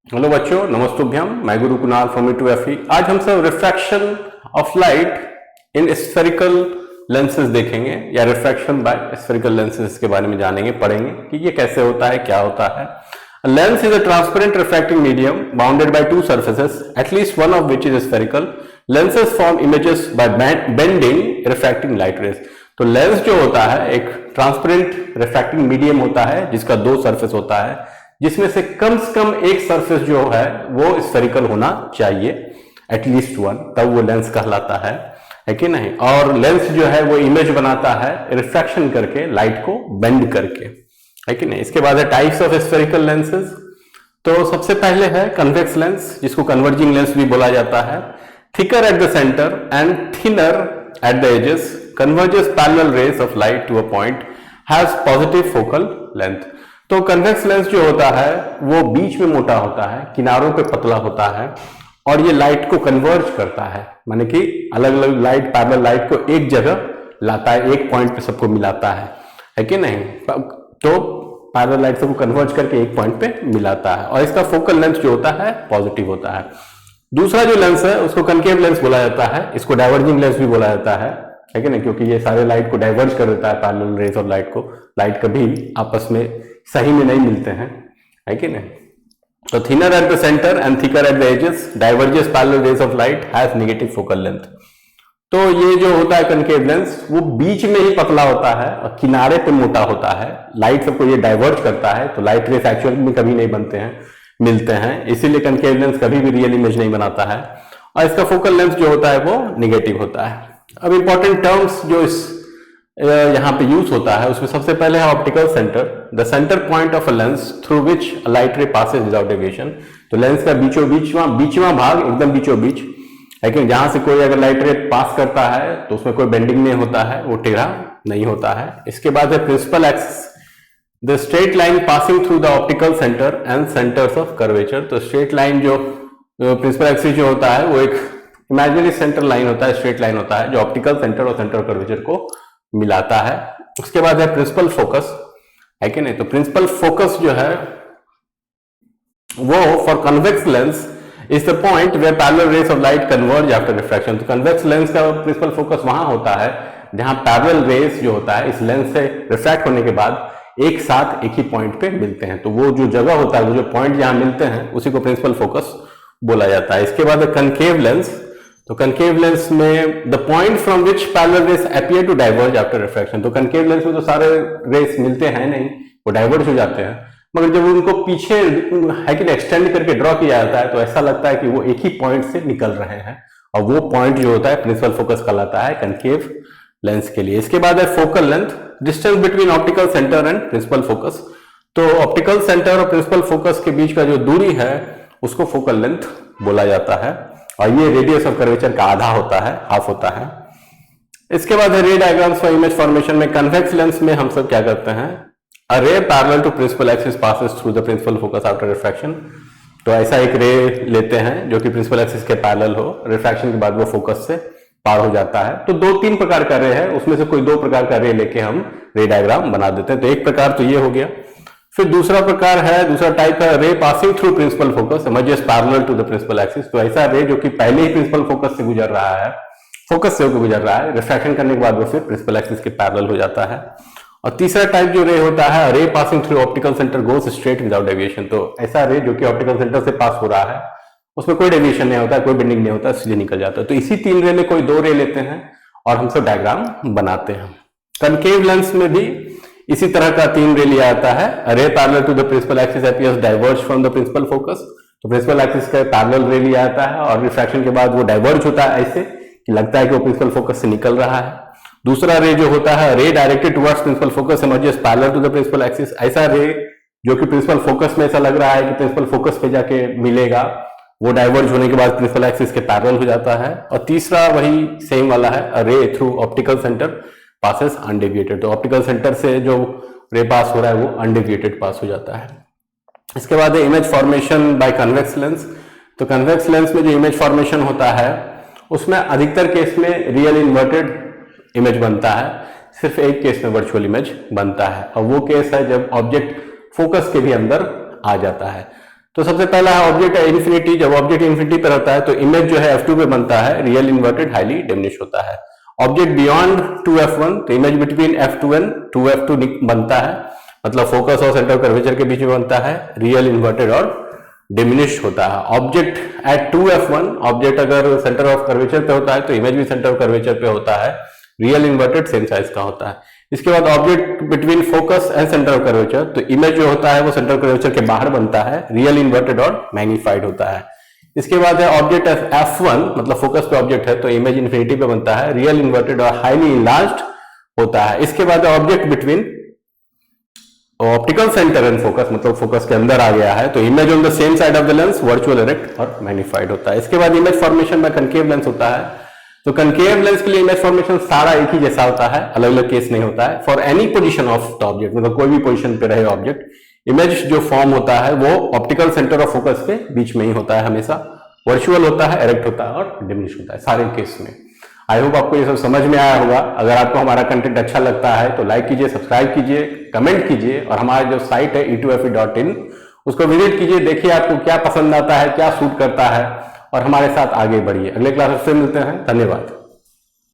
Hello बच्चों, नमस्तुभ्यम। मैं गुरु Kunal from E2FE। आज हम सब refraction of light in spherical lenses देखेंगे या रिफ्रैक्शन बाय स्फेरिकल लेंसेज के बारे में जानेंगे, पढ़ेंगे कि ये कैसे होता है, क्या होता है। Lens is a transparent refracting medium bounded by two surfaces at least one of which is spherical. Lenses form images bye bending refracting light rays. तो लेंस जो होता है एक ट्रांसपेरेंट रिफ्रैक्टिंग मीडियम होता है जिसका दो सरफेस होता है, जिसमें से कम एक सरफेस जो है वो स्फेरिकल होना चाहिए, एटलीस्ट वन, तब वो लेंस कहलाता है कि नहीं। और लेंस जो है वो इमेज बनाता है रिफ्रैक्शन करके, लाइट को बेंड करके, है कि नहीं। इसके बाद है टाइप्स ऑफ स्फेरिकल लेंसेज। तो सबसे पहले है कन्वेक्स लेंस, जिसको कन्वर्जिंग लेंस भी बोला जाता है। Thicker at the centre and thinner at the edges, converges parallel rays of light to a point, has positive focal length. तो कन्वेक्स लेंस जो होता है वो बीच में मोटा होता है, किनारों पे पतला होता है, और ये लाइट को कन्वर्ज करता है, माने कि अलग अलग लाइट, पैरेलल लाइट को एक जगह लाता है, एक पॉइंट पे सबको मिलाता है कि नहीं। तो पैरेलल लाइट सबको कन्वर्ज करके एक पॉइंट पे मिलाता है, और इसका फोकल लेंथ जो होता है पॉजिटिव होता है। दूसरा जो लेंस है उसको कनकेव लेंस बोला जाता है, इसको डाइवर्जिंग लेंस भी बोला जाता है कि नहीं, क्योंकि ये सारे लाइट को डाइवर्ज कर देता है, पैरेलल रेज और लाइट को। लाइट कभी आपस में सही में नहीं मिलते हैं, है कि नहीं। तो thinner at the centre and thicker at the edges, diverges parallel rays of light, has negative focal length. तो ये जो होता है कनकेव लेंस वो बीच में ही पतला होता है और किनारे पे मोटा होता है, लाइट सबको ये डाइवर्ज करता है, तो लाइट रेस एक्चुअल में कभी नहीं मिलते हैं, इसीलिए कनकेव लेंस कभी भी रियल इमेज नहीं बनाता है, और इसका फोकल लेंथ जो होता है वो निगेटिव होता है। अब इंपॉर्टेंट टर्म्स जो इस यहाँ पे यूज होता है उसमें सबसे पहले है optical centre, the centre point of a lens through which light ray passes without deviation. तो लेंस का बीचवा भाग, एकदम बीचों बीच, लेकिन जहां से कोई अगर लाइट रे पास करता है तो उसमें कोई बेंडिंग नहीं होता है, वो टेढ़ा नहीं होता है। इसके बाद है principal axis, the straight line passing through the optical centre and centres of curvature. तो स्ट्रेट लाइन जो प्रिंसिपल एक्सिस जो होता है वो एक इमेजिनरी सेंटर लाइन होता है, स्ट्रेट लाइन होता है, जो ऑप्टिकल सेंटर और सेंटर कर्वेचर को मिलाता है। उसके बाद है प्रिंसिपल फोकस, है कि नहीं। तो प्रिंसिपल फोकस जो है वो for convex lens is the point where parallel rays of light converge after refraction. तो कन्वेक्स लेंस का प्रिंसिपल फोकस वहां होता है जहां पैरेलल रेज जो होता है इस लेंस से रिफ्रैक्ट होने के बाद एक साथ एक ही पॉइंट पे मिलते हैं, तो वो जो जगह होता है, वो जो पॉइंट जहां मिलते हैं उसी को प्रिंसिपल फोकस बोला जाता है। इसके बाद है कनकेव लेंस। तो कनकेव लेंस में the point from which parallel rays appear to diverge after refraction. तो कनकेव लेंस में तो सारे रेस मिलते हैं नहीं, वो डाइवर्ज हो जाते हैं, मगर जब उनको पीछे है कि एक्सटेंड करके ड्रॉ किया जाता है तो ऐसा लगता है कि वो एक ही पॉइंट से निकल रहे हैं, और वो पॉइंट जो होता है प्रिंसिपल फोकस कहलाता है कनकेव लेंस के लिए। इसके बाद है focal length, distance between optical centre and principal focus. तो ऑप्टिकल सेंटर और प्रिंसिपल फोकस के बीच का जो दूरी है उसको फोकल लेंथ बोला जाता है, और ये रेडियस ऑफ कर्वेचर का आधा होता है, हाफ होता है। इसके बाद है ray diagrams for image formation में। कन्वेक्स लेंस में हम सब क्या करते हैं, a ray parallel to principal axis passes through the principal focus after refraction. तो ऐसा एक रे लेते हैं जो कि प्रिंसिपल एक्सिस के पैरेलल हो, रिफ्रैक्शन के बाद वो फोकस से पार हो जाता है। तो दो तीन प्रकार का रे है, उसमें से कोई दो प्रकार का रे लेके हम रे डायग्राम बना देते हैं। तो एक प्रकार तो ये हो गया। फिर दूसरा प्रकार है, दूसरा टाइप है ray passing through principal focus emerges parallel to the principal axis. तो ऐसा रे जो कि पहले ही प्रिंसिपल फोकस से गुजर रहा है, रिफ्रैक्शन करने के बाद वो फिर प्रिंसिपल एक्सिस के पैरेलल हो जाता है। और तीसरा टाइप जो रे होता है, ray passing through optical centre goes straight without deviation. तो ऐसा रे जो कि ऑप्टिकल सेंटर से पास हो रहा है, उसमें कोई डेविएशन नहीं होता, कोई बेंडिंग नहीं होता, सीधे निकल जाता है। तो इसी तीन रे में कोई दो रे लेते हैं और हम सब डायग्राम बनाते हैं। कनकेव लेंस में भी इसी तरह का तीन रे लिया जाता है। Ray parallel to the principal axis appears diverge from the principal focus. तो प्रिंसिपल एक्सिस का पैरेलल रे लिया जाता है और रिफ्रैक्शन के बाद वो डाइवर्ज होता है ऐसे कि लगता है कि वो प्रिंसिपल फोकस से निकल रहा है। दूसरा रे जो होता है, ray directed towards principal focus emerges parallel to the principal axis. ऐसा रे जो कि प्रिंसिपल फोकस में ऐसा लग रहा है कि प्रिंसिपल फोकस पे जाके मिलेगा, वो डाइवर्ज होने के बाद प्रिंसिपल एक्सिस के पैरेलल हो जाता है। और तीसरा वही सेम वाला है, रे through optical centre passes undeviated. तो ऑप्टिकल सेंटर से जो रे पास हो रहा है वो अनडेविएटेड पास हो जाता है। इसके बाद है image formation by convex lens. तो कन्वेक्स लेंस में जो इमेज फॉर्मेशन होता है उसमें अधिकतर केस में रियल इन्वर्टेड इमेज बनता है, सिर्फ एक केस में वर्चुअल इमेज बनता है, और वो केस है जब ऑब्जेक्ट फोकस के भी अंदर आ जाता है। तो सबसे पहला है ऑब्जेक्ट इन्फिनिटी। जब ऑब्जेक्ट इन्फिनिटी पर रहता है तो इमेज जो है f2 पे बनता है, रियल इन्वर्टेड हाईली डिमिनिश होता है। ऑब्जेक्ट बियॉन्ड 2f1 तो image between f2 and 2f2 बनता है, मतलब फोकस और सेंटर ऑफ कर्वेचर के बीच में बनता है, रियल इन्वर्टेड और डिमिनिश होता है। ऑब्जेक्ट एट 2f1 ऑब्जेक्ट अगर सेंटर ऑफ कर्वेचर पे होता है तो इमेज भी सेंटर ऑफ कर्वेचर पे होता है, रियल इन्वर्टेड सेम साइज का होता है। इसके बाद object between focus and centre of curvature तो इमेज जो होता है वो सेंटर ऑफ कर्वेचर के बाहर बनता है, रियल इन्वर्टेड और मैग्नीफाइड होता है। इसके बाद है ऑब्जेक्ट f1 मतलब फोकस पे ऑब्जेक्ट है तो इमेज इन्फिनिटी पे बनता है, रियल इन्वर्टेड और हाईली इनलार्ज्ड होता है। इसके बाद object between optical centre and focus मतलब फोकस के अंदर आ गया है तो image on the same side of the lens virtual erect और मैग्नीफाइड होता है। इसके बाद image formation by concave lens होता है, तो कनकेव लेंस के लिए इमेज फॉर्मेशन सारा एक ही जैसा होता है, अलग अलग केस नहीं होता है। For any position of the object मतलब कोई भी पोजीशन पे रहे ऑब्जेक्ट, इमेज जो फॉर्म होता है वो ऑप्टिकल सेंटर ऑफ फोकस के बीच में ही होता है, हमेशा वर्चुअल होता है, इरेक्ट होता है और डिमिनिश होता है सारे केस में। आई होप आपको ये सब समझ में आया होगा। अगर आपको हमारा कंटेंट अच्छा लगता है तो लाइक कीजिए, सब्सक्राइब कीजिए, कमेंट कीजिए और हमारा जो साइट है e2fe.in उसको विजिट कीजिए, देखिए आपको क्या पसंद आता है, क्या सूट करता है और हमारे साथ आगे बढ़िए। अगले क्लास से मिलते हैं, धन्यवाद।